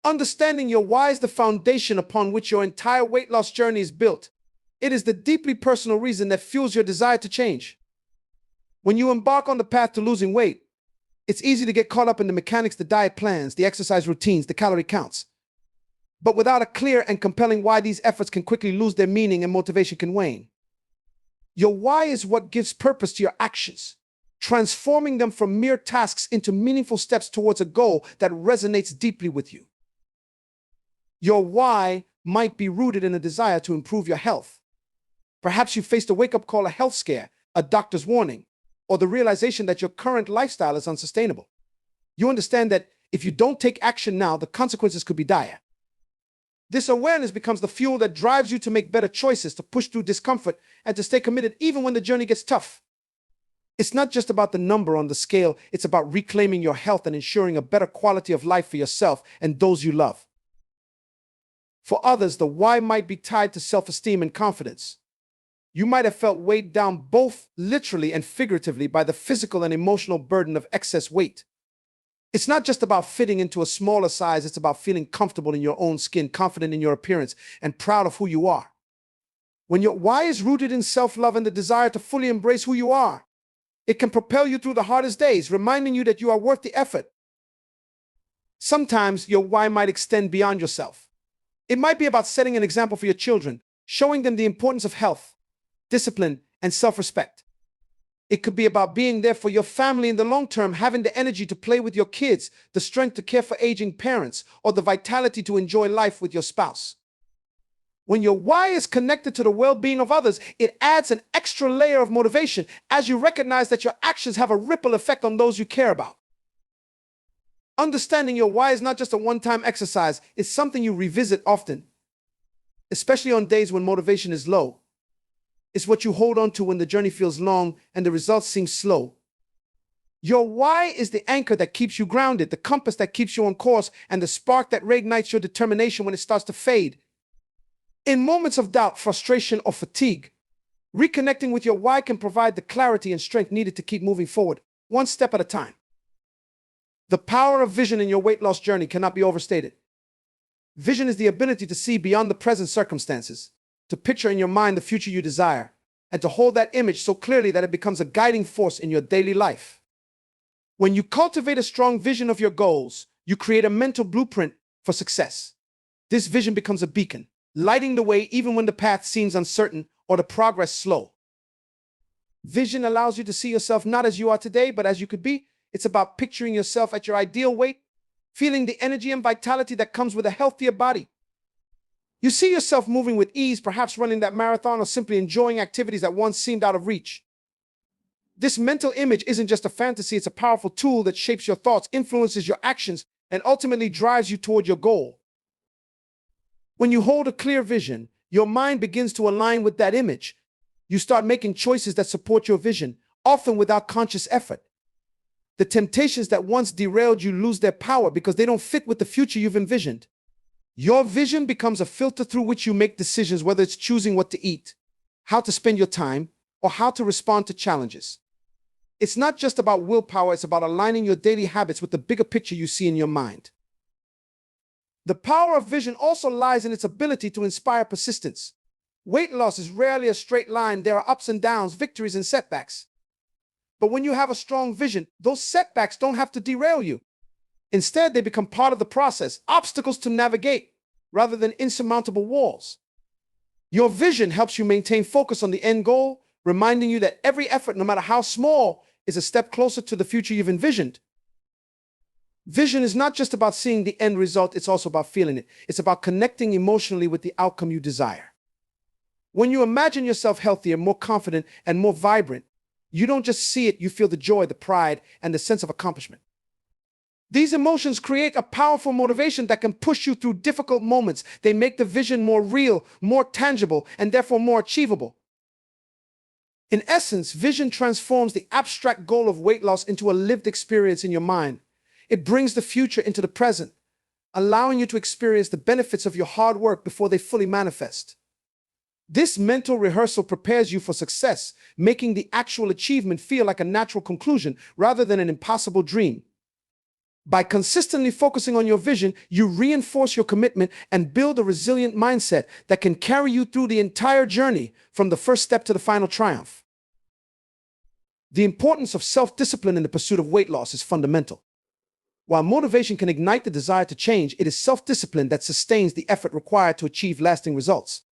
Understanding your why is the foundation upon which your entire weight loss journey is built. It is the deeply personal reason that fuels your desire to change. When you embark on the path to losing weight, it's easy to get caught up in the mechanics, the diet plans, the exercise routines, the calorie counts. But without a clear and compelling why, these efforts can quickly lose their meaning and motivation can wane. Your why is what gives purpose to your actions, transforming them from mere tasks into meaningful steps towards a goal that resonates deeply with you. Your why might be rooted in a desire to improve your health. Perhaps you faced a wake-up call, a health scare, a doctor's warning, or the realization that your current lifestyle is unsustainable. You understand that if you don't take action now, the consequences could be dire. This awareness becomes the fuel that drives you to make better choices, to push through discomfort, and to stay committed even when the journey gets tough. It's not just about the number on the scale, it's about reclaiming your health and ensuring a better quality of life for yourself and those you love. For others, the why might be tied to self-esteem and confidence. You might have felt weighed down both literally and figuratively by the physical and emotional burden of excess weight. It's not just about fitting into a smaller size, it's about feeling comfortable in your own skin, confident in your appearance, and proud of who you are. When your why is rooted in self-love and the desire to fully embrace who you are, it can propel you through the hardest days, reminding you that you are worth the effort. Sometimes your why might extend beyond yourself. It might be about setting an example for your children, showing them the importance of health, discipline, and self-respect. It could be about being there for your family in the long term, having the energy to play with your kids, the strength to care for aging parents, or the vitality to enjoy life with your spouse. When your why is connected to the well-being of others, it adds an extra layer of motivation as you recognize that your actions have a ripple effect on those you care about. Understanding your why is not just a one-time exercise, it's something you revisit often, especially on days when motivation is low. It's what you hold on to when the journey feels long and the results seem slow. Your why is the anchor that keeps you grounded, the compass that keeps you on course, and the spark that reignites your determination when it starts to fade. In moments of doubt, frustration, or fatigue, reconnecting with your why can provide the clarity and strength needed to keep moving forward, one step at a time. The power of vision in your weight loss journey cannot be overstated. Vision is the ability to see beyond the present circumstances, to picture in your mind the future you desire, and to hold that image so clearly that it becomes a guiding force in your daily life. When you cultivate a strong vision of your goals, you create a mental blueprint for success. This vision becomes a beacon, lighting the way even when the path seems uncertain or the progress slow. Vision allows you to see yourself not as you are today, but as you could be. It's about picturing yourself at your ideal weight, feeling the energy and vitality that comes with a healthier body. You see yourself moving with ease, perhaps running that marathon or simply enjoying activities that once seemed out of reach. This mental image isn't just a fantasy, it's a powerful tool that shapes your thoughts, influences your actions, and ultimately drives you toward your goal. When you hold a clear vision, your mind begins to align with that image. You start making choices that support your vision, often without conscious effort. The temptations that once derailed you lose their power because they don't fit with the future you've envisioned. Your vision becomes a filter through which you make decisions, whether it's choosing what to eat, how to spend your time, or how to respond to challenges. It's not just about willpower, it's about aligning your daily habits with the bigger picture you see in your mind. The power of vision also lies in its ability to inspire persistence. Weight loss is rarely a straight line. There are ups and downs, victories and setbacks. But when you have a strong vision, those setbacks don't have to derail you. Instead, they become part of the process, obstacles to navigate, rather than insurmountable walls. Your vision helps you maintain focus on the end goal, reminding you that every effort, no matter how small, is a step closer to the future you've envisioned. Vision is not just about seeing the end result, it's also about feeling it. It's about connecting emotionally with the outcome you desire. When you imagine yourself healthier, more confident, and more vibrant, you don't just see it, you feel the joy, the pride, and the sense of accomplishment. These emotions create a powerful motivation that can push you through difficult moments. They make the vision more real, more tangible, and therefore more achievable. In essence, vision transforms the abstract goal of weight loss into a lived experience in your mind. It brings the future into the present, allowing you to experience the benefits of your hard work before they fully manifest. This mental rehearsal prepares you for success, making the actual achievement feel like a natural conclusion rather than an impossible dream. By consistently focusing on your vision, you reinforce your commitment and build a resilient mindset that can carry you through the entire journey from the first step to the final triumph. The importance of self-discipline in the pursuit of weight loss is fundamental. While motivation can ignite the desire to change, it is self-discipline that sustains the effort required to achieve lasting results.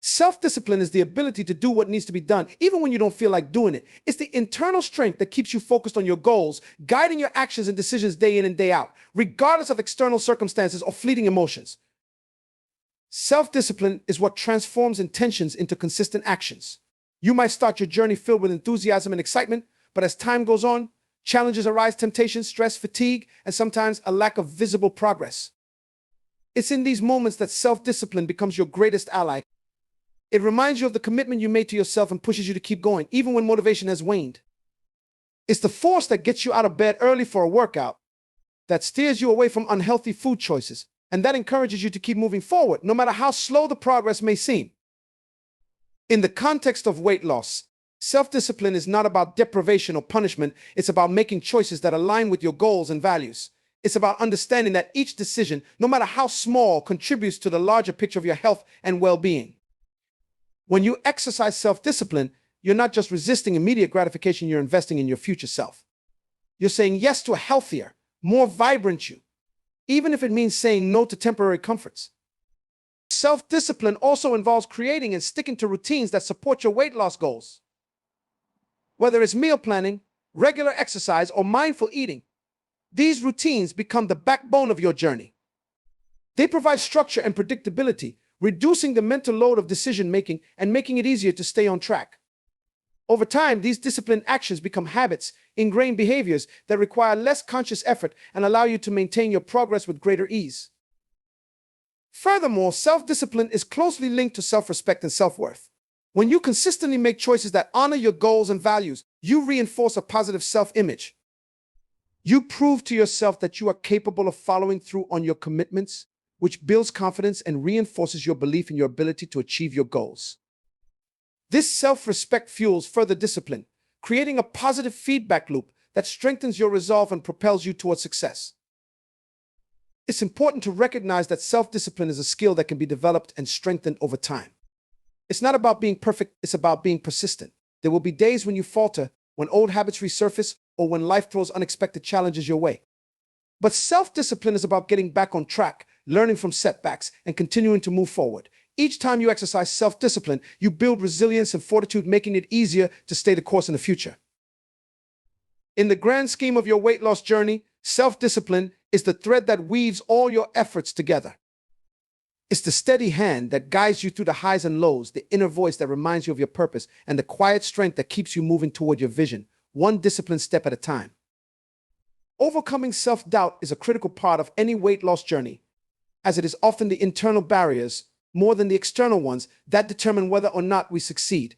Self-discipline is the ability to do what needs to be done, even when you don't feel like doing it. It's the internal strength that keeps you focused on your goals, guiding your actions and decisions day in and day out, regardless of external circumstances or fleeting emotions. Self-discipline is what transforms intentions into consistent actions. You might start your journey filled with enthusiasm and excitement, but as time goes on, challenges arise, temptations, stress, fatigue, and sometimes a lack of visible progress. It's in these moments that self-discipline becomes your greatest ally. It reminds you of the commitment you made to yourself and pushes you to keep going, even when motivation has waned. It's the force that gets you out of bed early for a workout, that steers you away from unhealthy food choices, and that encourages you to keep moving forward, no matter how slow the progress may seem. In the context of weight loss, self-discipline is not about deprivation or punishment. It's about making choices that align with your goals and values. It's about understanding that each decision, no matter how small, contributes to the larger picture of your health and well-being. When you exercise self-discipline, you're not just resisting immediate gratification, you're investing in your future self. You're saying yes to a healthier, more vibrant you, even if it means saying no to temporary comforts. Self-discipline also involves creating and sticking to routines that support your weight loss goals. Whether it's meal planning, regular exercise, or mindful eating, these routines become the backbone of your journey. They provide structure and predictability, reducing the mental load of decision-making and making it easier to stay on track. Over time, these disciplined actions become habits, ingrained behaviors that require less conscious effort and allow you to maintain your progress with greater ease. Furthermore, self-discipline is closely linked to self-respect and self-worth. When you consistently make choices that honor your goals and values, you reinforce a positive self-image. You prove to yourself that you are capable of following through on your commitments, which builds confidence and reinforces your belief in your ability to achieve your goals. This self-respect fuels further discipline, creating a positive feedback loop that strengthens your resolve and propels you towards success. It's important to recognize that self-discipline is a skill that can be developed and strengthened over time. It's not about being perfect, it's about being persistent. There will be days when you falter, when old habits resurface, or when life throws unexpected challenges your way. But self-discipline is about getting back on track, learning from setbacks, and continuing to move forward. Each time you exercise self-discipline, you build resilience and fortitude, making it easier to stay the course in the future. In the grand scheme of your weight loss journey, self-discipline is the thread that weaves all your efforts together. It's the steady hand that guides you through the highs and lows, the inner voice that reminds you of your purpose, and the quiet strength that keeps you moving toward your vision, one disciplined step at a time. Overcoming self-doubt is a critical part of any weight loss journey, as it is often the internal barriers, more than the external ones, that determine whether or not we succeed.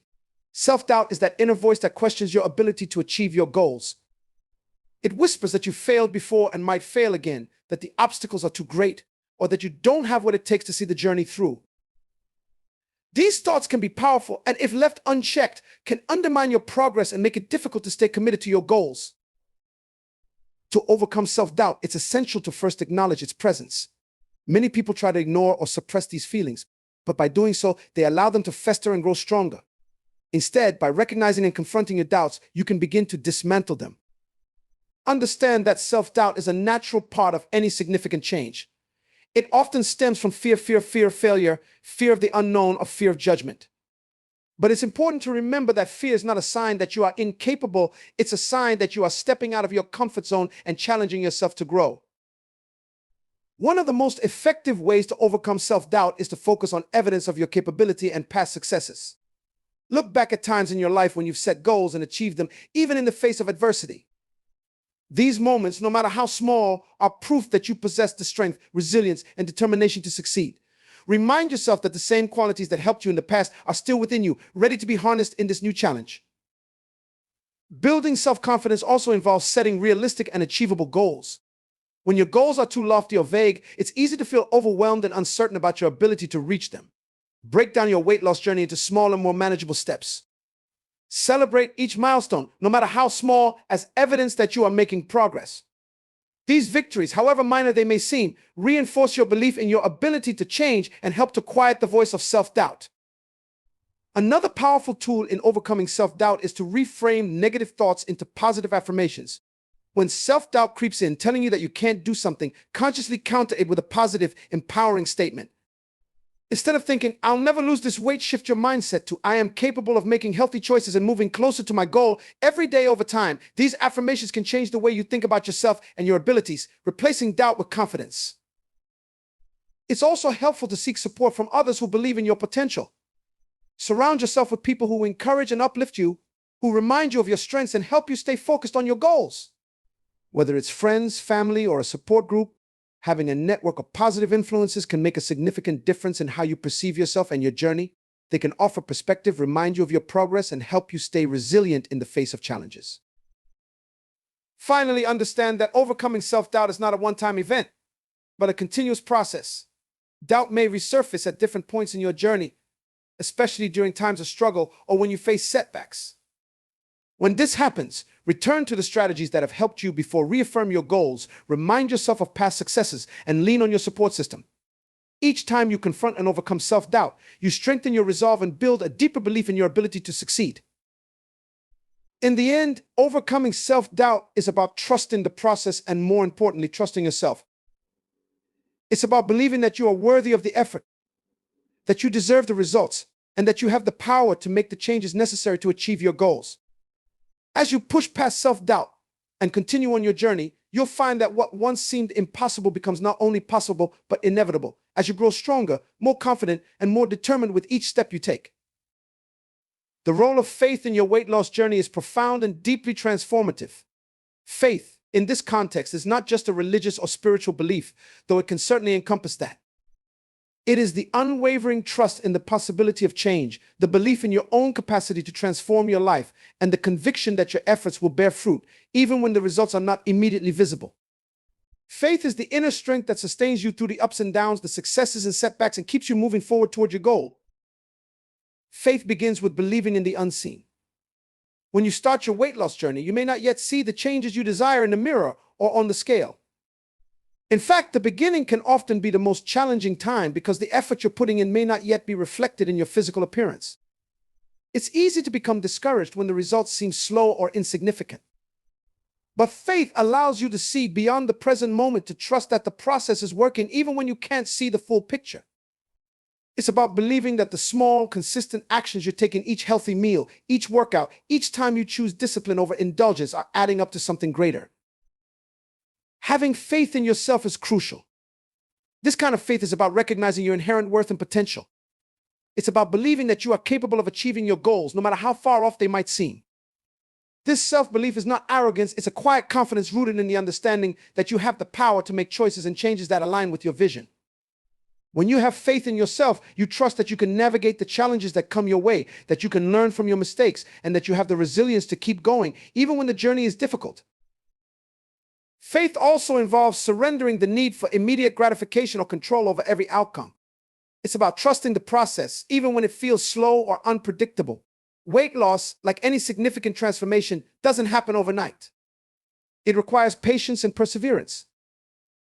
Self-doubt is that inner voice that questions your ability to achieve your goals. It whispers that you failed before and might fail again, that the obstacles are too great, or that you don't have what it takes to see the journey through. These thoughts can be powerful and, if left unchecked, can undermine your progress and make it difficult to stay committed to your goals. To overcome self-doubt, it's essential to first acknowledge its presence. Many people try to ignore or suppress these feelings, but by doing so, they allow them to fester and grow stronger. Instead, by recognizing and confronting your doubts, you can begin to dismantle them. Understand that self-doubt is a natural part of any significant change. It often stems from fear of failure, fear of the unknown, or fear of judgment. But it's important to remember that fear is not a sign that you are incapable. It's a sign that you are stepping out of your comfort zone and challenging yourself to grow. One of the most effective ways to overcome self-doubt is to focus on evidence of your capability and past successes. Look back at times in your life when you've set goals and achieved them, even in the face of adversity. These moments, no matter how small, are proof that you possess the strength, resilience, and determination to succeed. Remind yourself that the same qualities that helped you in the past are still within you, ready to be harnessed in this new challenge. Building self-confidence also involves setting realistic and achievable goals. When your goals are too lofty or vague, it's easy to feel overwhelmed and uncertain about your ability to reach them. Break down your weight loss journey into smaller, more manageable steps. Celebrate each milestone, no matter how small, as evidence that you are making progress. These victories, however minor they may seem, reinforce your belief in your ability to change and help to quiet the voice of self-doubt. Another powerful tool in overcoming self-doubt is to reframe negative thoughts into positive affirmations. When self-doubt creeps in, telling you that you can't do something, consciously counter it with a positive, empowering statement. Instead of thinking, "I'll never lose this weight," shift your mindset to, "I am capable of making healthy choices and moving closer to my goal every day over time." These affirmations can change the way you think about yourself and your abilities, replacing doubt with confidence. It's also helpful to seek support from others who believe in your potential. Surround yourself with people who encourage and uplift you, who remind you of your strengths and help you stay focused on your goals. Whether it's friends, family, or a support group, having a network of positive influences can make a significant difference in how you perceive yourself and your journey. They can offer perspective, remind you of your progress, and help you stay resilient in the face of challenges. Finally, understand that overcoming self-doubt is not a one-time event, but a continuous process. Doubt may resurface at different points in your journey, especially during times of struggle or when you face setbacks. When this happens, return to the strategies that have helped you before, reaffirm your goals, remind yourself of past successes, and lean on your support system. Each time you confront and overcome self-doubt, you strengthen your resolve and build a deeper belief in your ability to succeed. In the end, overcoming self-doubt is about trusting the process and, more importantly, trusting yourself. It's about believing that you are worthy of the effort, that you deserve the results, and that you have the power to make the changes necessary to achieve your goals. As you push past self-doubt and continue on your journey, you'll find that what once seemed impossible becomes not only possible, but inevitable, as you grow stronger, more confident, and more determined with each step you take. The role of faith in your weight loss journey is profound and deeply transformative. Faith, in this context, is not just a religious or spiritual belief, though it can certainly encompass that. It is the unwavering trust in the possibility of change, the belief in your own capacity to transform your life, and the conviction that your efforts will bear fruit, even when the results are not immediately visible. Faith is the inner strength that sustains you through the ups and downs, the successes and setbacks, and keeps you moving forward toward your goal. Faith begins with believing in the unseen. When you start your weight loss journey, you may not yet see the changes you desire in the mirror or on the scale. In fact, the beginning can often be the most challenging time because the effort you're putting in may not yet be reflected in your physical appearance. It's easy to become discouraged when the results seem slow or insignificant. But faith allows you to see beyond the present moment, to trust that the process is working even when you can't see the full picture. It's about believing that the small, consistent actions you take in each healthy meal, each workout, each time you choose discipline over indulgence are adding up to something greater. Having faith in yourself is crucial. This kind of faith is about recognizing your inherent worth and potential. It's about believing that you are capable of achieving your goals, no matter how far off they might seem. This self-belief is not arrogance, it's a quiet confidence rooted in the understanding that you have the power to make choices and changes that align with your vision. When you have faith in yourself, you trust that you can navigate the challenges that come your way, that you can learn from your mistakes, and that you have the resilience to keep going, even when the journey is difficult. Faith also involves surrendering the need for immediate gratification or control over every outcome. It's about trusting the process, even when it feels slow or unpredictable. Weight loss, like any significant transformation, doesn't happen overnight. It requires patience and perseverance.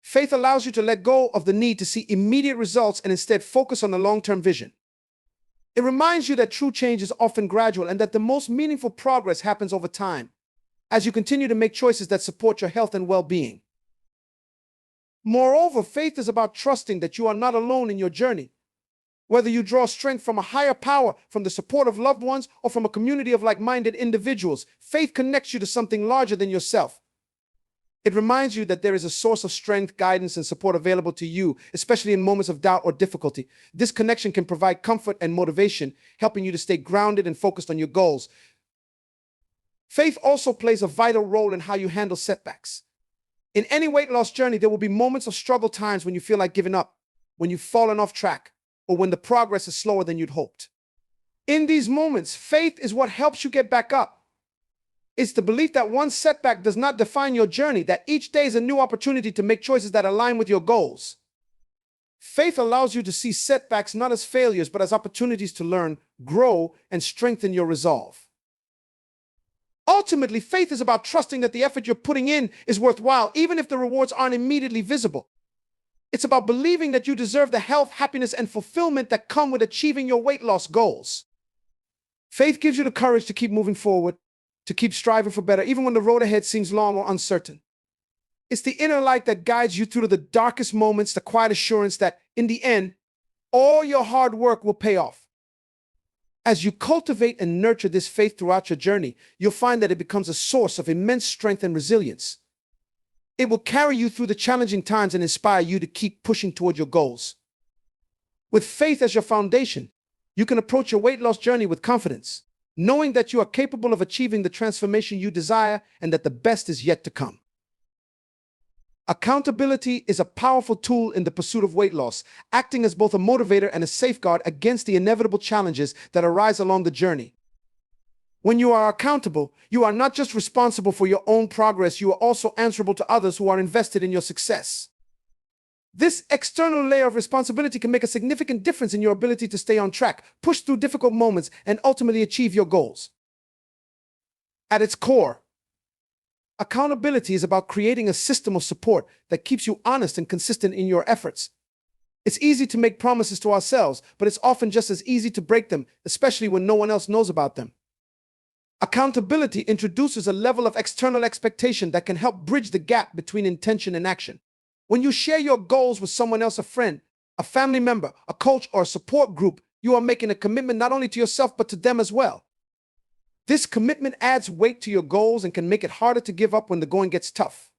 Faith allows you to let go of the need to see immediate results and instead focus on the long-term vision. It reminds you that true change is often gradual and that the most meaningful progress happens over time, as you continue to make choices that support your health and well-being. Moreover, faith is about trusting that you are not alone in your journey. Whether you draw strength from a higher power, from the support of loved ones, or from a community of like-minded individuals, faith connects you to something larger than yourself. It reminds you that there is a source of strength, guidance, and support available to you, especially in moments of doubt or difficulty. This connection can provide comfort and motivation, helping you to stay grounded and focused on your goals. Faith also plays a vital role in how you handle setbacks. In any weight loss journey, there will be moments of struggle, times when you feel like giving up, when you've fallen off track, or when the progress is slower than you'd hoped. In these moments, faith is what helps you get back up. It's the belief that one setback does not define your journey, that each day is a new opportunity to make choices that align with your goals. Faith allows you to see setbacks not as failures, but as opportunities to learn, grow, and strengthen your resolve. Ultimately, faith is about trusting that the effort you're putting in is worthwhile, even if the rewards aren't immediately visible. It's about believing that you deserve the health, happiness, and fulfillment that come with achieving your weight loss goals. Faith gives you the courage to keep moving forward, to keep striving for better, even when the road ahead seems long or uncertain. It's the inner light that guides you through the darkest moments, the quiet assurance that, in the end, all your hard work will pay off. As you cultivate and nurture this faith throughout your journey, you'll find that it becomes a source of immense strength and resilience. It will carry you through the challenging times and inspire you to keep pushing toward your goals. With faith as your foundation, you can approach your weight loss journey with confidence, knowing that you are capable of achieving the transformation you desire and that the best is yet to come. Accountability is a powerful tool in the pursuit of weight loss, acting as both a motivator and a safeguard against the inevitable challenges that arise along the journey. When you are accountable, you are not just responsible for your own progress, you are also answerable to others who are invested in your success. This external layer of responsibility can make a significant difference in your ability to stay on track, push through difficult moments, and ultimately achieve your goals. At its core, accountability is about creating a system of support that keeps you honest and consistent in your efforts. It's easy to make promises to ourselves, but it's often just as easy to break them, especially when no one else knows about them. Accountability introduces a level of external expectation that can help bridge the gap between intention and action. When you share your goals with someone else, a friend, a family member, a coach, or a support group, you are making a commitment not only to yourself but to them as well. This commitment adds weight to your goals and can make it harder to give up when the going gets tough.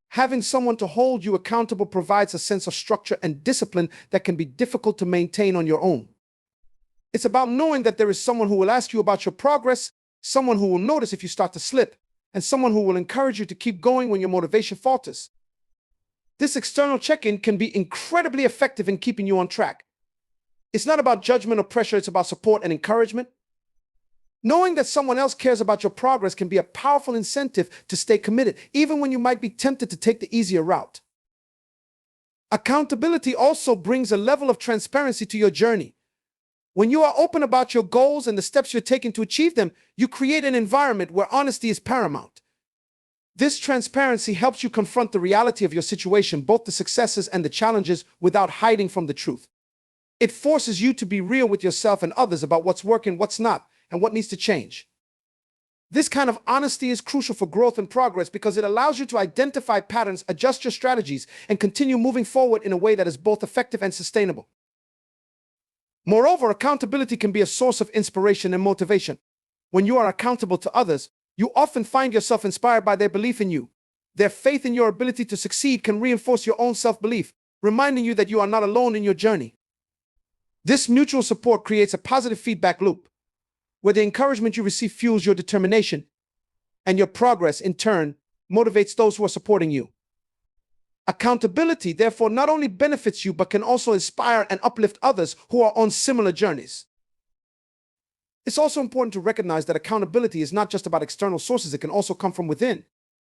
Having someone to hold you accountable provides a sense of structure and discipline that can be difficult to maintain on your own. It's about knowing that there is someone who will ask you about your progress, someone who will notice if you start to slip, and someone who will encourage you to keep going when your motivation falters. This external check-in can be incredibly effective in keeping you on track. It's not about judgment or pressure, it's about support and encouragement. Knowing that someone else cares about your progress can be a powerful incentive to stay committed, even when you might be tempted to take the easier route. Accountability also brings a level of transparency to your journey. When you are open about your goals and the steps you're taking to achieve them, you create an environment where honesty is paramount. This transparency helps you confront the reality of your situation, both the successes and the challenges, without hiding from the truth. It forces you to be real with yourself and others about what's working, what's not, and what needs to change. This kind of honesty is crucial for growth and progress because it allows you to identify patterns, adjust your strategies, and continue moving forward in a way that is both effective and sustainable. Moreover, accountability can be a source of inspiration and motivation. When you are accountable to others, you often find yourself inspired by their belief in you. Their faith in your ability to succeed can reinforce your own self-belief, reminding you that you are not alone in your journey. This mutual support creates a positive feedback loop, where the encouragement you receive fuels your determination, and your progress, in turn, motivates those who are supporting you. Accountability, therefore, not only benefits you, but can also inspire and uplift others who are on similar journeys. It's also important to recognize that accountability is not just about external sources, it can also come from within.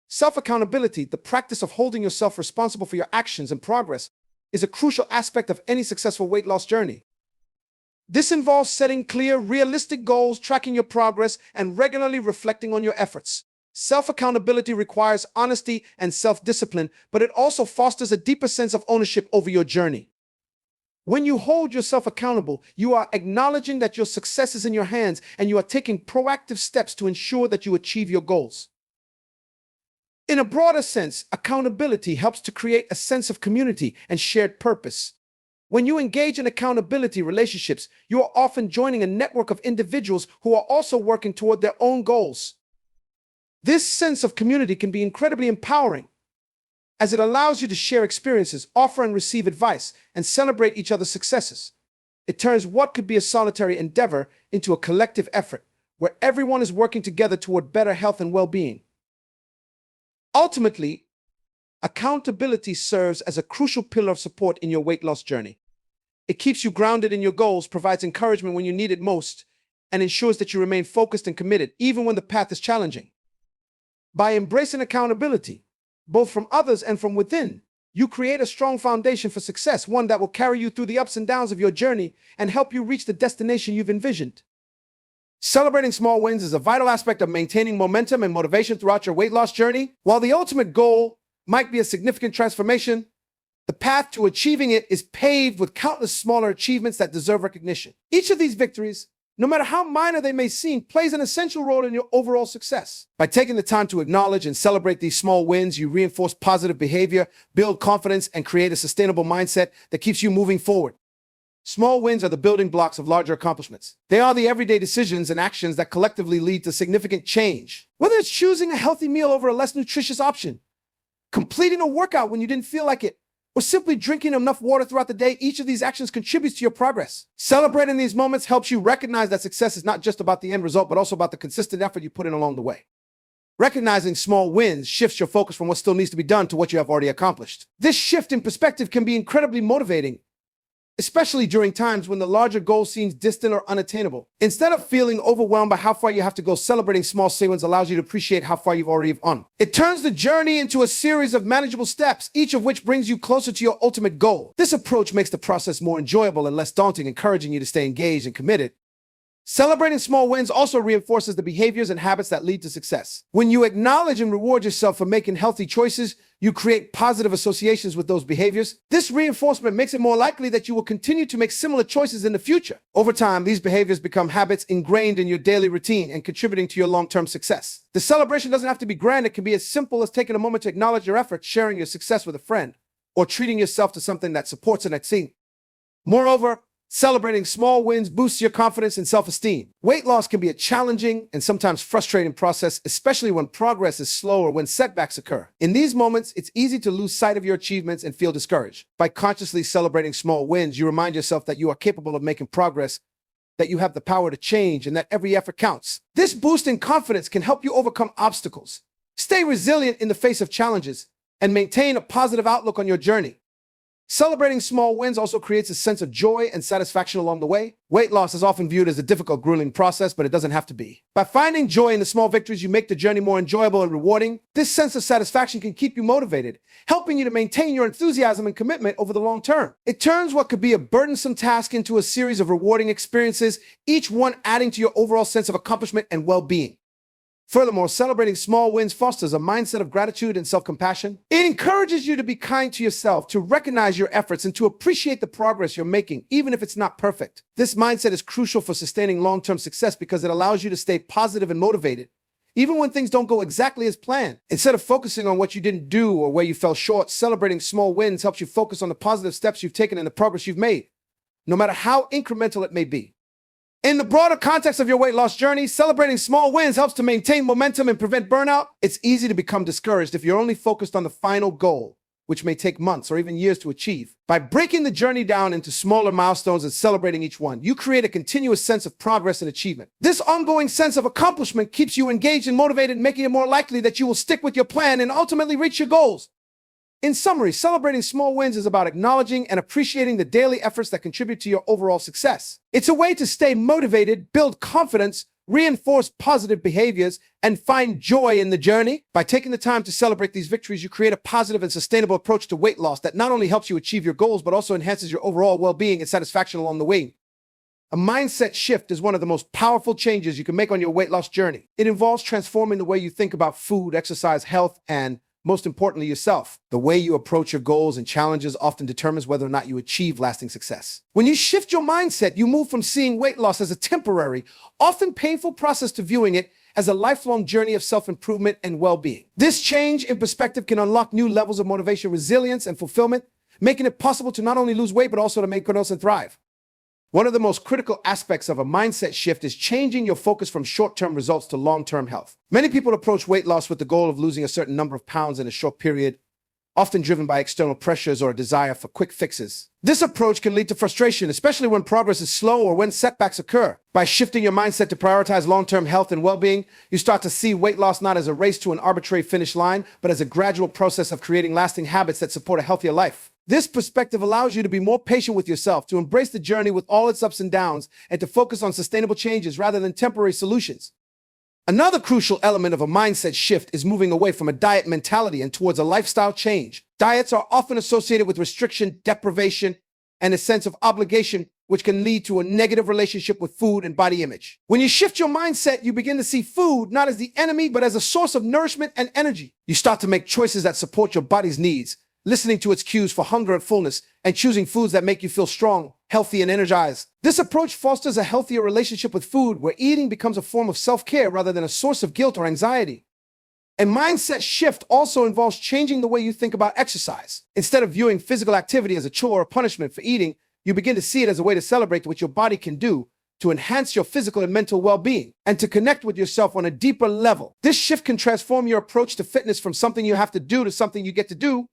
Self-accountability, the practice of holding yourself responsible for your actions and progress, is a crucial aspect of any successful weight loss journey. This involves setting clear, realistic goals, tracking your progress, and regularly reflecting on your efforts. Self-accountability requires honesty and self-discipline, but it also fosters a deeper sense of ownership over your journey. When you hold yourself accountable, you are acknowledging that your success is in your hands and you are taking proactive steps to ensure that you achieve your goals. In a broader sense, accountability helps to create a sense of community and shared purpose. When you engage in accountability relationships, you are often joining a network of individuals who are also working toward their own goals. This sense of community can be incredibly empowering, as it allows you to share experiences, offer and receive advice, and celebrate each other's successes. It turns what could be a solitary endeavor into a collective effort, where everyone is working together toward better health and well-being. Ultimately, accountability serves as a crucial pillar of support in your weight loss journey. It keeps you grounded in your goals, provides encouragement when you need it most, and ensures that you remain focused and committed, even when the path is challenging. By embracing accountability, both from others and from within, you create a strong foundation for success, one that will carry you through the ups and downs of your journey and help you reach the destination you've envisioned. Celebrating small wins is a vital aspect of maintaining momentum and motivation throughout your weight loss journey. While the ultimate goal might be a significant transformation, the path to achieving it is paved with countless smaller achievements that deserve recognition. Each of these victories, no matter how minor they may seem, plays an essential role in your overall success. By taking the time to acknowledge and celebrate these small wins, you reinforce positive behavior, build confidence, and create a sustainable mindset that keeps you moving forward. Small wins are the building blocks of larger accomplishments. They are the everyday decisions and actions that collectively lead to significant change. Whether it's choosing a healthy meal over a less nutritious option, completing a workout when you didn't feel like it, or simply drinking enough water throughout the day, each of these actions contributes to your progress. Celebrating these moments helps you recognize that success is not just about the end result, but also about the consistent effort you put in along the way. Recognizing small wins shifts your focus from what still needs to be done to what you have already accomplished. This shift in perspective can be incredibly motivating, especially during times when the larger goal seems distant or unattainable. Instead of feeling overwhelmed by how far you have to go, celebrating small wins allows you to appreciate how far you've already gone. It turns the journey into a series of manageable steps, each of which brings you closer to your ultimate goal. This approach makes the process more enjoyable and less daunting, encouraging you to stay engaged and committed. Celebrating small wins also reinforces the behaviors and habits that lead to success. When you acknowledge and reward yourself for making healthy choices, you create positive associations with those behaviors. This reinforcement makes it more likely that you will continue to make similar choices in the future. Over time, these behaviors become habits ingrained in your daily routine and contributing to your long-term success. The celebration doesn't have to be grand. It can be as simple as taking a moment to acknowledge your efforts, sharing your success with a friend, or treating yourself to something that supports an exceed. Moreover, celebrating small wins boosts your confidence and self-esteem. Weight loss can be a challenging and sometimes frustrating process, especially when progress is slow or when setbacks occur. In these moments, it's easy to lose sight of your achievements and feel discouraged. By consciously celebrating small wins, you remind yourself that you are capable of making progress, that you have the power to change, and that every effort counts. This boost in confidence can help you overcome obstacles, stay resilient in the face of challenges, and maintain a positive outlook on your journey. Celebrating small wins also creates a sense of joy and satisfaction along the way. Weight loss is often viewed as a difficult, grueling process, but it doesn't have to be. By finding joy in the small victories, you make the journey more enjoyable and rewarding. This sense of satisfaction can keep you motivated, helping you to maintain your enthusiasm and commitment over the long term. It turns what could be a burdensome task into a series of rewarding experiences, each one adding to your overall sense of accomplishment and well-being. Furthermore, celebrating small wins fosters a mindset of gratitude and self-compassion. It encourages you to be kind to yourself, to recognize your efforts, and to appreciate the progress you're making, even if it's not perfect. This mindset is crucial for sustaining long-term success because it allows you to stay positive and motivated, even when things don't go exactly as planned. Instead of focusing on what you didn't do or where you fell short, celebrating small wins helps you focus on the positive steps you've taken and the progress you've made, no matter how incremental it may be. In the broader context of your weight loss journey, celebrating small wins helps to maintain momentum and prevent burnout. It's easy to become discouraged if you're only focused on the final goal, which may take months or even years to achieve. By breaking the journey down into smaller milestones and celebrating each one, you create a continuous sense of progress and achievement. This ongoing sense of accomplishment keeps you engaged and motivated, making it more likely that you will stick with your plan and ultimately reach your goals. In summary, celebrating small wins is about acknowledging and appreciating the daily efforts that contribute to your overall success. It's a way to stay motivated, build confidence, reinforce positive behaviors, and find joy in the journey. By taking the time to celebrate these victories, you create a positive and sustainable approach to weight loss that not only helps you achieve your goals, but also enhances your overall well-being and satisfaction along the way. A mindset shift is one of the most powerful changes you can make on your weight loss journey. It involves transforming the way you think about food, exercise, health, and most importantly, yourself. The way you approach your goals and challenges often determines whether or not you achieve lasting success. When you shift your mindset, you move from seeing weight loss as a temporary, often painful process to viewing it as a lifelong journey of self-improvement and well-being. This change in perspective can unlock new levels of motivation, resilience, and fulfillment, making it possible to not only lose weight, but also to make goals and thrive. One of the most critical aspects of a mindset shift is changing your focus from short-term results to long-term health. Many people approach weight loss with the goal of losing a certain number of pounds in a short period, often driven by external pressures or a desire for quick fixes. This approach can lead to frustration, especially when progress is slow or when setbacks occur. By shifting your mindset to prioritize long-term health and well-being, you start to see weight loss not as a race to an arbitrary finish line, but as a gradual process of creating lasting habits that support a healthier life. This perspective allows you to be more patient with yourself, to embrace the journey with all its ups and downs, and to focus on sustainable changes rather than temporary solutions. Another crucial element of a mindset shift is moving away from a diet mentality and towards a lifestyle change. Diets are often associated with restriction, deprivation, and a sense of obligation, which can lead to a negative relationship with food and body image. When you shift your mindset, you begin to see food not as the enemy, but as a source of nourishment and energy. You start to make choices that support your body's needs, listening to its cues for hunger and fullness, and choosing foods that make you feel strong, healthy, and energized. This approach fosters a healthier relationship with food, where eating becomes a form of self-care rather than a source of guilt or anxiety. A mindset shift also involves changing the way you think about exercise. Instead of viewing physical activity as a chore or punishment for eating, you begin to see it as a way to celebrate what your body can do to enhance your physical and mental well-being and to connect with yourself on a deeper level. This shift can transform your approach to fitness from something you have to do to something you get to do,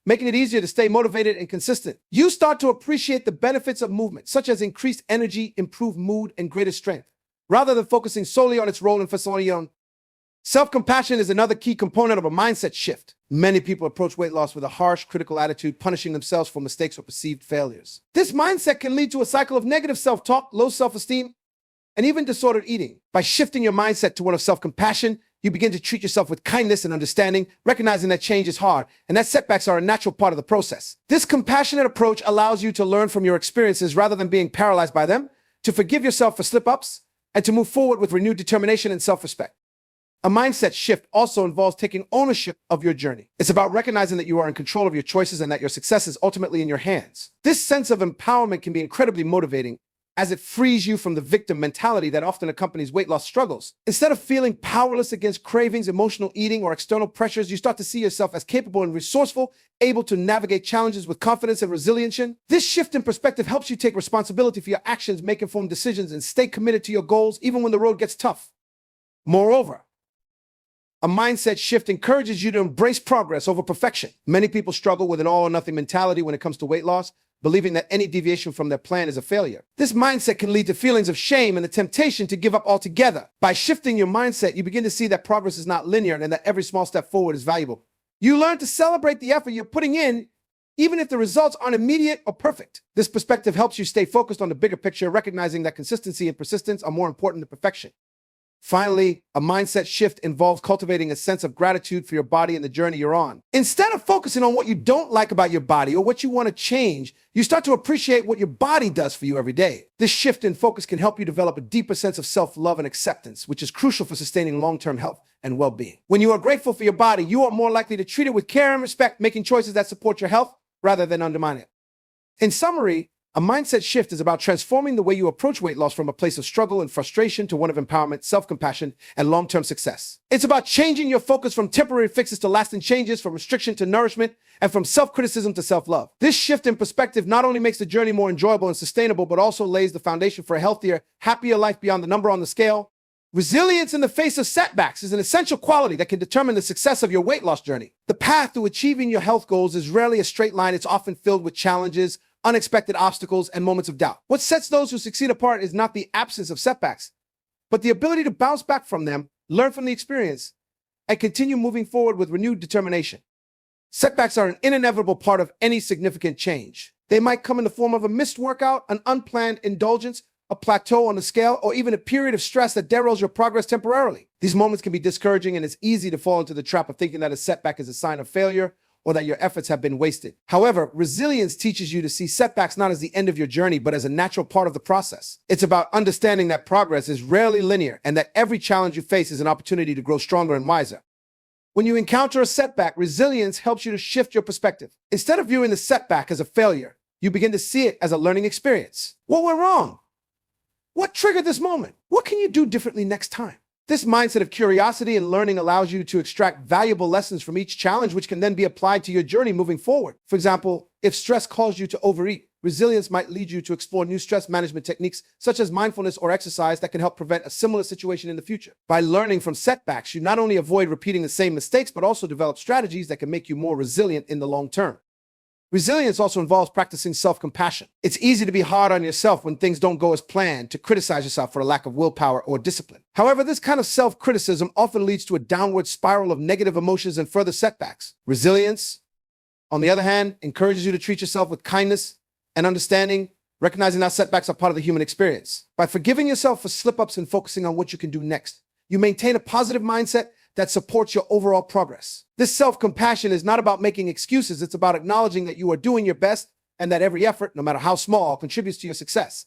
making it easier to stay motivated and consistent. You start to appreciate the benefits of movement, such as increased energy, improved mood, and greater strength, rather than focusing solely on its role in facilitating. Self-compassion is another key component of a mindset shift. Many people approach weight loss with a harsh, critical attitude, punishing themselves for mistakes or perceived failures. This mindset can lead to a cycle of negative self-talk, low self-esteem, and even disordered eating. By shifting your mindset to one of self-compassion, you begin to treat yourself with kindness and understanding, recognizing that change is hard and that setbacks are a natural part of the process. This compassionate approach allows you to learn from your experiences rather than being paralyzed by them, to forgive yourself for slip-ups, and to move forward with renewed determination and self-respect. A mindset shift also involves taking ownership of your journey. It's about recognizing that you are in control of your choices and that your success is ultimately in your hands. This sense of empowerment can be incredibly motivating, as it frees you from the victim mentality that often accompanies weight loss struggles. Instead of feeling powerless against cravings, emotional eating, or external pressures, you start to see yourself as capable and resourceful, able to navigate challenges with confidence and resilience. This shift in perspective helps you take responsibility for your actions, make informed decisions, and stay committed to your goals even when the road gets tough. Moreover, a mindset shift encourages you to embrace progress over perfection. Many people struggle with an all-or-nothing mentality when it comes to weight loss, believing that any deviation from their plan is a failure. This mindset can lead to feelings of shame and the temptation to give up altogether. By shifting your mindset, you begin to see that progress is not linear and that every small step forward is valuable. You learn to celebrate the effort you're putting in, even if the results aren't immediate or perfect. This perspective helps you stay focused on the bigger picture, recognizing that consistency and persistence are more important than perfection. Finally, a mindset shift involves cultivating a sense of gratitude for your body and the journey you're on. Instead of focusing on what you don't like about your body or what you want to change, you start to appreciate what your body does for you every day. This shift in focus can help you develop a deeper sense of self-love and acceptance, which is crucial for sustaining long-term health and well-being. When you are grateful for your body, you are more likely to treat it with care and respect, making choices that support your health rather than undermine it. In summary, a mindset shift is about transforming the way you approach weight loss from a place of struggle and frustration to one of empowerment, self-compassion, and long-term success. It's about changing your focus from temporary fixes to lasting changes, from restriction to nourishment, and from self-criticism to self-love. This shift in perspective not only makes the journey more enjoyable and sustainable, but also lays the foundation for a healthier, happier life beyond the number on the scale. Resilience in the face of setbacks is an essential quality that can determine the success of your weight loss journey. The path to achieving your health goals is rarely a straight line. It's often filled with challenges, unexpected obstacles, and moments of doubt. What sets those who succeed apart is not the absence of setbacks, but the ability to bounce back from them, learn from the experience, and continue moving forward with renewed determination. Setbacks are an inevitable part of any significant change. They might come in the form of a missed workout, an unplanned indulgence, a plateau on the scale, or even a period of stress that derails your progress temporarily. These moments can be discouraging, and it's easy to fall into the trap of thinking that a setback is a sign of failure or that your efforts have been wasted. However, resilience teaches you to see setbacks not as the end of your journey, but as a natural part of the process. It's about understanding that progress is rarely linear and that every challenge you face is an opportunity to grow stronger and wiser. When you encounter a setback, resilience helps you to shift your perspective. Instead of viewing the setback as a failure, you begin to see it as a learning experience. What went wrong? What triggered this moment? What can you do differently next time? This mindset of curiosity and learning allows you to extract valuable lessons from each challenge, which can then be applied to your journey moving forward. For example, if stress caused you to overeat, resilience might lead you to explore new stress management techniques, such as mindfulness or exercise, that can help prevent a similar situation in the future. By learning from setbacks, you not only avoid repeating the same mistakes, but also develop strategies that can make you more resilient in the long term. Resilience also involves practicing self-compassion. It's easy to be hard on yourself when things don't go as planned, to criticize yourself for a lack of willpower or discipline. However, this kind of self-criticism often leads to a downward spiral of negative emotions and further setbacks. Resilience, on the other hand, encourages you to treat yourself with kindness and understanding, recognizing that setbacks are part of the human experience. By forgiving yourself for slip-ups and focusing on what you can do next, you maintain a positive mindset that supports your overall progress. This self-compassion is not about making excuses. It's about acknowledging that you are doing your best and that every effort, no matter how small, contributes to your success.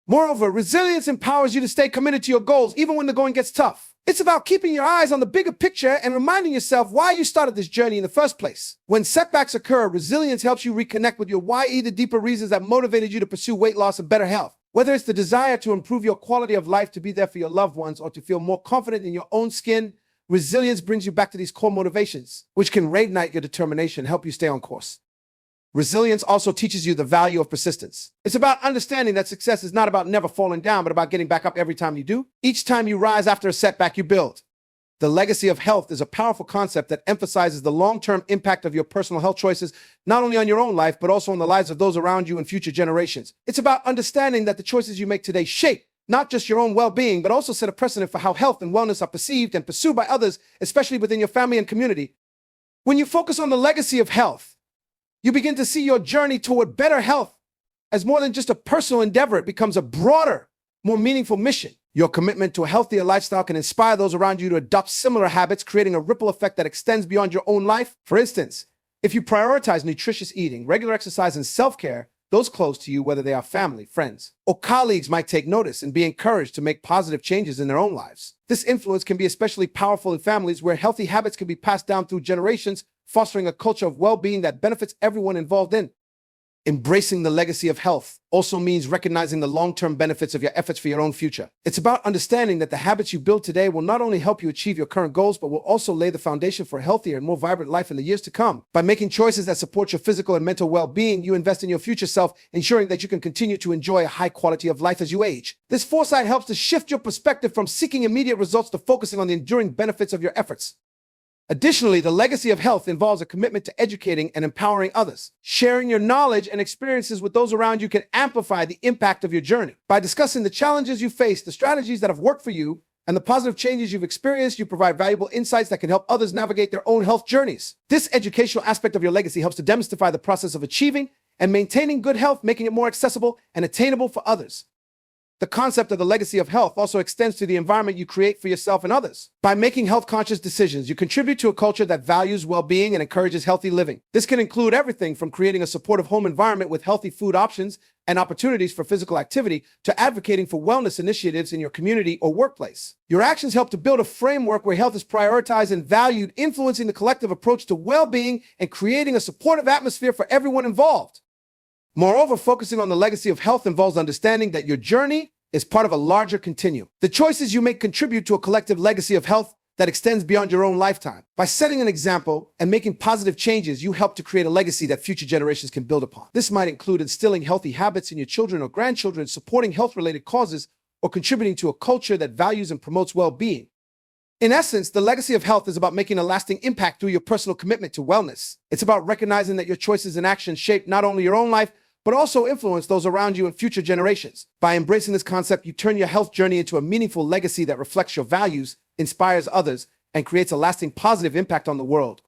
Moreover, resilience empowers you to stay committed to your goals even when the going gets tough. It's about keeping your eyes on the bigger picture and reminding yourself why you started this journey in the first place. When setbacks occur, resilience helps you reconnect with your why, the deeper reasons that motivated you to pursue weight loss and better health. Whether it's the desire to improve your quality of life, to be there for your loved ones, or to feel more confident in your own skin, resilience brings you back to these core motivations, which can reignite your determination and help you stay on course. Resilience also teaches you the value of persistence. It's about understanding that success is not about never falling down, but about getting back up every time you do. Each time you rise after a setback, you build. The legacy of health is a powerful concept that emphasizes the long-term impact of your personal health choices, not only on your own life, but also on the lives of those around you and future generations. It's about understanding that the choices you make today shape not just your own well-being, but also set a precedent for how health and wellness are perceived and pursued by others, especially within your family and community. When you focus on the legacy of health, you begin to see your journey toward better health as more than just a personal endeavor. It becomes a broader, more meaningful mission. Your commitment to a healthier lifestyle can inspire those around you to adopt similar habits, creating a ripple effect that extends beyond your own life. For instance, if you prioritize nutritious eating, regular exercise, and self-care, those close to you, whether they are family, friends, or colleagues, might take notice and be encouraged to make positive changes in their own lives. This influence can be especially powerful in families where healthy habits can be passed down through generations, fostering a culture of well-being that benefits everyone involved in. Embracing the legacy of health also means recognizing the long-term benefits of your efforts for your own future. It's about understanding that the habits you build today will not only help you achieve your current goals, but will also lay the foundation for a healthier and more vibrant life in the years to come. By making choices that support your physical and mental well-being, you invest in your future self, ensuring that you can continue to enjoy a high quality of life as you age. This foresight helps to shift your perspective from seeking immediate results to focusing on the enduring benefits of your efforts. Additionally, the legacy of health involves a commitment to educating and empowering others. Sharing your knowledge and experiences with those around you can amplify the impact of your journey. By discussing the challenges you face, the strategies that have worked for you, and the positive changes you've experienced, you provide valuable insights that can help others navigate their own health journeys. This educational aspect of your legacy helps to demystify the process of achieving and maintaining good health, making it more accessible and attainable for others. The concept of the legacy of health also extends to the environment you create for yourself and others. By making health-conscious decisions, you contribute to a culture that values well-being and encourages healthy living. This can include everything from creating a supportive home environment with healthy food options and opportunities for physical activity to advocating for wellness initiatives in your community or workplace. Your actions help to build a framework where health is prioritized and valued, influencing the collective approach to well-being and creating a supportive atmosphere for everyone involved. Moreover, focusing on the legacy of health involves understanding that your journey is part of a larger continuum. The choices you make contribute to a collective legacy of health that extends beyond your own lifetime. By setting an example and making positive changes, you help to create a legacy that future generations can build upon. This might include instilling healthy habits in your children or grandchildren, supporting health-related causes, or contributing to a culture that values and promotes well-being. In essence, the legacy of health is about making a lasting impact through your personal commitment to wellness. It's about recognizing that your choices and actions shape not only your own life, but also influence those around you and future generations. By embracing this concept, you turn your health journey into a meaningful legacy that reflects your values, inspires others, and creates a lasting positive impact on the world.